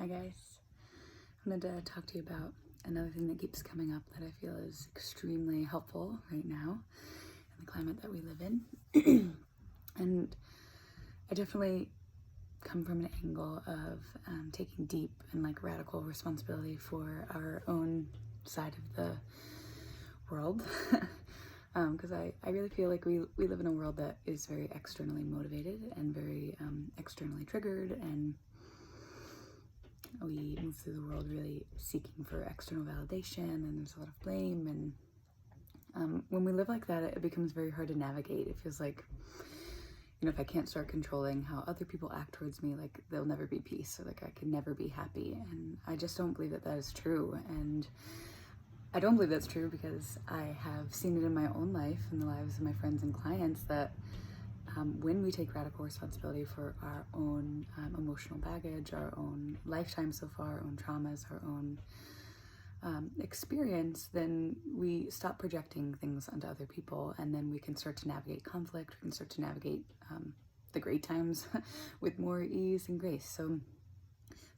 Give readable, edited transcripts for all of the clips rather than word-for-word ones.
Hi guys, I wanted to talk to you about another thing that keeps coming up that I feel is extremely helpful right now in the climate that we live in. And I definitely come from an angle of taking deep and radical responsibility for our own side of the world. Because I really feel like we live in a world that is very externally motivated and very externally triggered, and we move through the world really seeking for external validation, and there's a lot of blame. And when we live like that, it becomes very hard to navigate. It feels like, if I can't start controlling how other people act towards me, there'll never be peace, or I can never be happy. And I just don't believe that that is true. And I don't believe that's true because I have seen it in my own life, in the lives of my friends and clients, that when we take radical responsibility for our own emotional baggage, our own lifetime so far, our own traumas, our own experience, then we stop projecting things onto other people, and then we can start to navigate conflict, we can start to navigate the great times with more ease and grace. So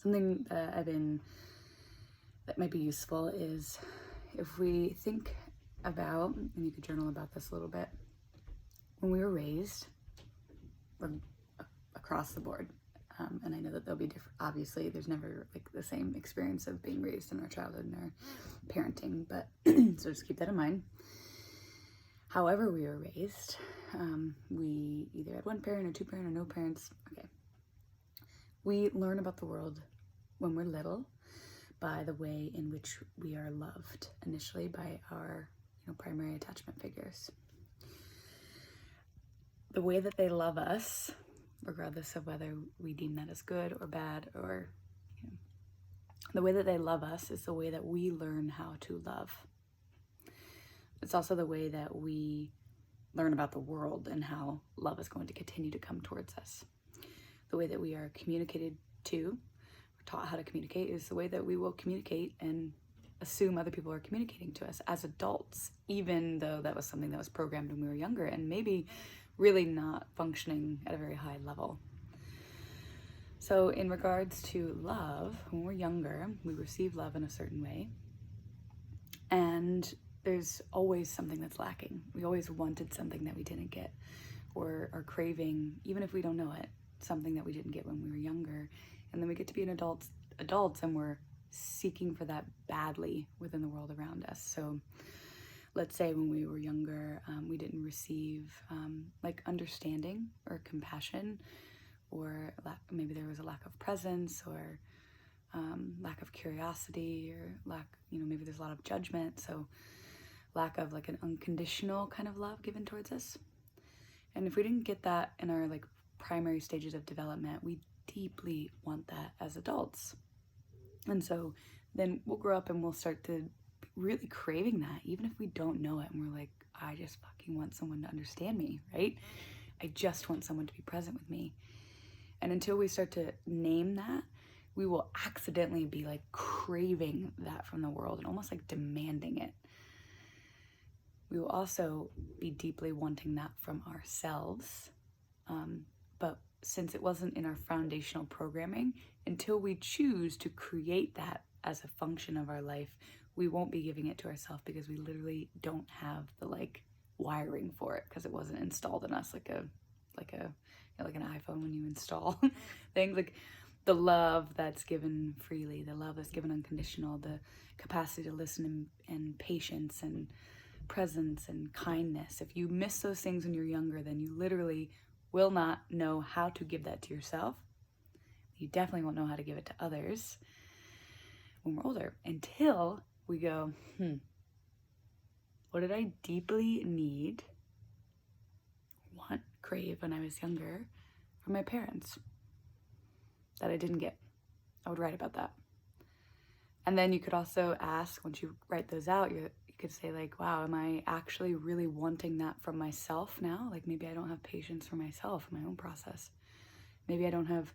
something that might be useful is if we think about, and you could journal about this a little bit, when we were raised, or across the board, and I know that they'll be different. Obviously, there's never the same experience of being raised in our childhood and our parenting, but so just keep that in mind. However we were raised, we either had one parent or two parents or no parents. Okay, we learn about the world when we're little by the way in which we are loved initially by our primary attachment figures. The way that they love us, regardless of whether we deem that as good or bad, or the way that they love us is the way that we learn how to love. It's also the way that we learn about the world and how love is going to continue to come towards us. The way that we are communicated to, or taught how to communicate, is the way that we will communicate and assume other people are communicating to us as adults, even though that was something that was programmed when we were younger and maybe really not functioning at a very high level. So in regards to love, when we're younger, we receive love in a certain way, and there's always something that's lacking. We always wanted something that we didn't get, or are craving, even if we don't know it, something that we didn't get when we were younger. And then we get to be an adults and we're seeking for that badly within the world around us. So let's say when we were younger, we didn't receive understanding or compassion, or maybe there was a lack of presence, or lack of curiosity, or maybe there's a lot of judgment. So lack of an unconditional kind of love given towards us. And if we didn't get that in our primary stages of development, we deeply want that as adults. And so then we'll grow up and we'll start to really craving that, even if we don't know it, and we're like, I just fucking want someone to understand me, right? I just want someone to be present with me. And until we start to name that, we will accidentally be craving that from the world and almost demanding it. We will also be deeply wanting that from ourselves, but since it wasn't in our foundational programming, until we choose to create that as a function of our life, we won't be giving it to ourselves, because we literally don't have the wiring for it, because it wasn't installed in us like an iPhone when you install things. The love that's given freely, the love that's given unconditional, the capacity to listen and patience and presence and kindness. If you miss those things when you're younger, then you literally will not know how to give that to yourself. You definitely won't know how to give it to others when we're older, until we go, what did I deeply need, want, crave when I was younger from my parents that I didn't get? I would write about that. And then you could also ask, once you write those out, you could say wow, am I actually really wanting that from myself now? Maybe I don't have patience for myself in my own process. Maybe I don't have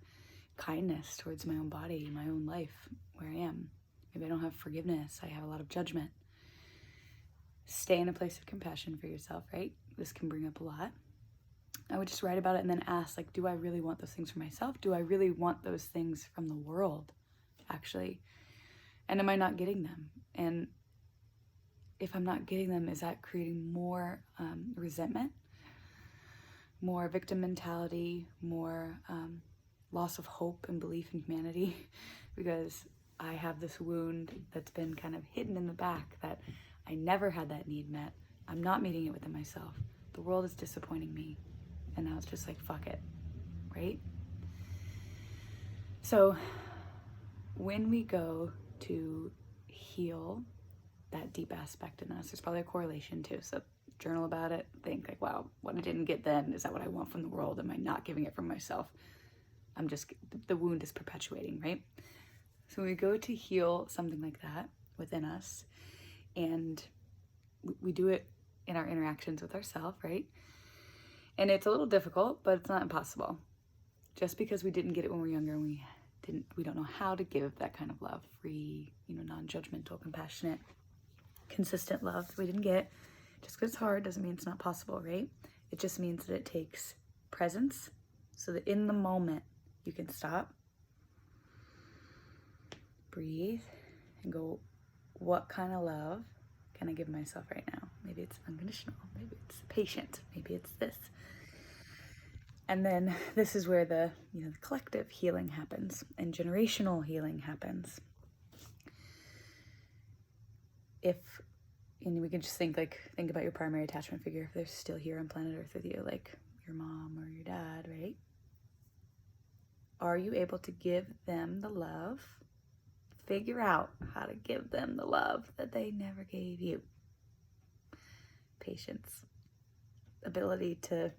kindness towards my own body, my own life, where I am. Maybe I don't have forgiveness. I have a lot of judgment. Stay in a place of compassion for yourself, right? This can bring up a lot. I would just write about it and then ask, do I really want those things for myself? Do I really want those things from the world? actually? And am I not getting them? And if I'm not getting them, is that creating more resentment, more victim mentality, more loss of hope and belief in humanity? Because I have this wound that's been kind of hidden in the back, that I never had that need met. I'm not meeting it within myself. The world is disappointing me. And now it's just like, fuck it, right? So when we go to heal that deep aspect in us, there's probably a correlation too. So journal about it, think like, wow, what I didn't get then, is that what I want from the world? Am I not giving it from myself? The wound is perpetuating, right? So we go to heal something like that within us, and we do it in our interactions with ourselves, right? And it's a little difficult, but it's not impossible. Just because we didn't get it when we were younger, and we don't know how to give that kind of love, free, non-judgmental, compassionate, consistent love we didn't get. Just because it's hard doesn't mean it's not possible, right? It just means that it takes presence, so that in the moment you can stop, breathe, and go, what kind of love can I give myself right now? Maybe it's unconditional, maybe it's patient, maybe it's this. And then this is where the collective healing happens and generational healing happens. And we can just think about your primary attachment figure, if they're still here on planet Earth with you, like your mom or your dad, right? Are you able to give them the love? Figure out how to give them the love that they never gave you. Patience, ability to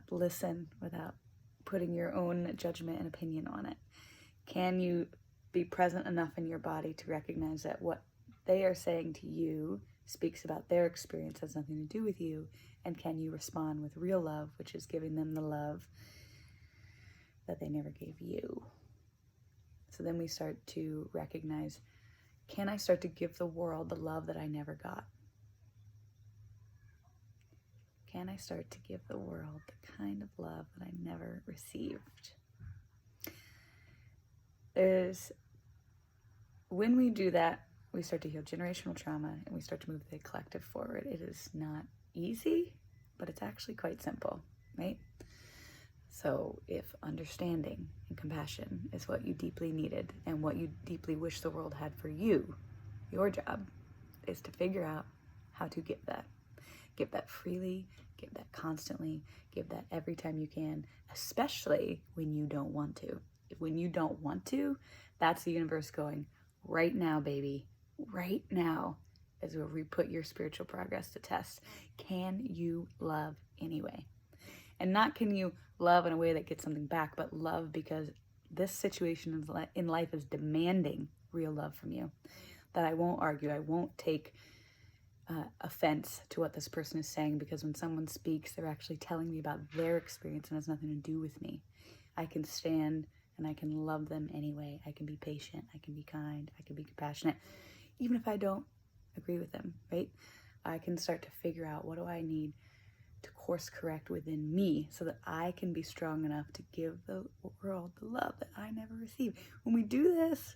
listen without putting your own judgment and opinion on it. Can you be present enough in your body to recognize that what they are saying to you speaks about their experience, has nothing to do with you? And can you respond with real love, which is giving them the love that they never gave you? So then we start to recognize, can I start to give the world the love that I never got? Can I start to give the world the kind of love that I never received? When we do that, we start to heal generational trauma, and we start to move the collective forward. It is not easy, but it's actually quite simple, right? So if understanding and compassion is what you deeply needed and what you deeply wish the world had for you, your job is to figure out how to give that. Give that freely, give that constantly, give that every time you can, especially when you don't want to. When you don't want to, that's the universe going, right now, baby, right now is where we put your spiritual progress to test. Can you love anyway? And not can you love in a way that gets something back, but love because this situation in life is demanding real love from you. That I won't argue, I won't take offense to what this person is saying, because when someone speaks, they're actually telling me about their experience and has nothing to do with me. I can stand and I can love them anyway. I can be patient, I can be kind, I can be compassionate, even if I don't agree with them, right? I can start to figure out, what do I need to course correct within me so that I can be strong enough to give the world the love that I never received. When we do this,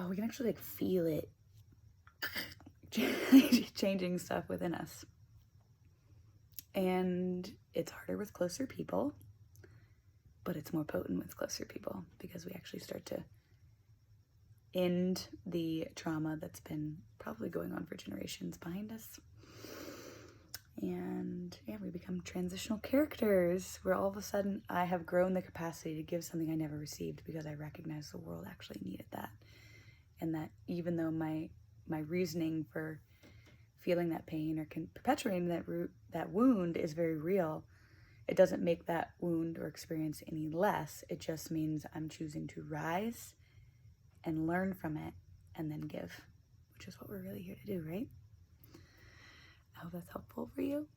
we can actually feel it changing stuff within us. And it's harder with closer people, but it's more potent with closer people, because we actually start to end the trauma that's been probably going on for generations behind us. And we become transitional characters where all of a sudden I have grown the capacity to give something I never received, because I recognize the world actually needed that. And that even though my reasoning for feeling that pain or perpetuating that wound is very real, it doesn't make that wound or experience any less. It just means I'm choosing to rise and learn from it and then give, which is what we're really here to do, right? I hope that's helpful for you.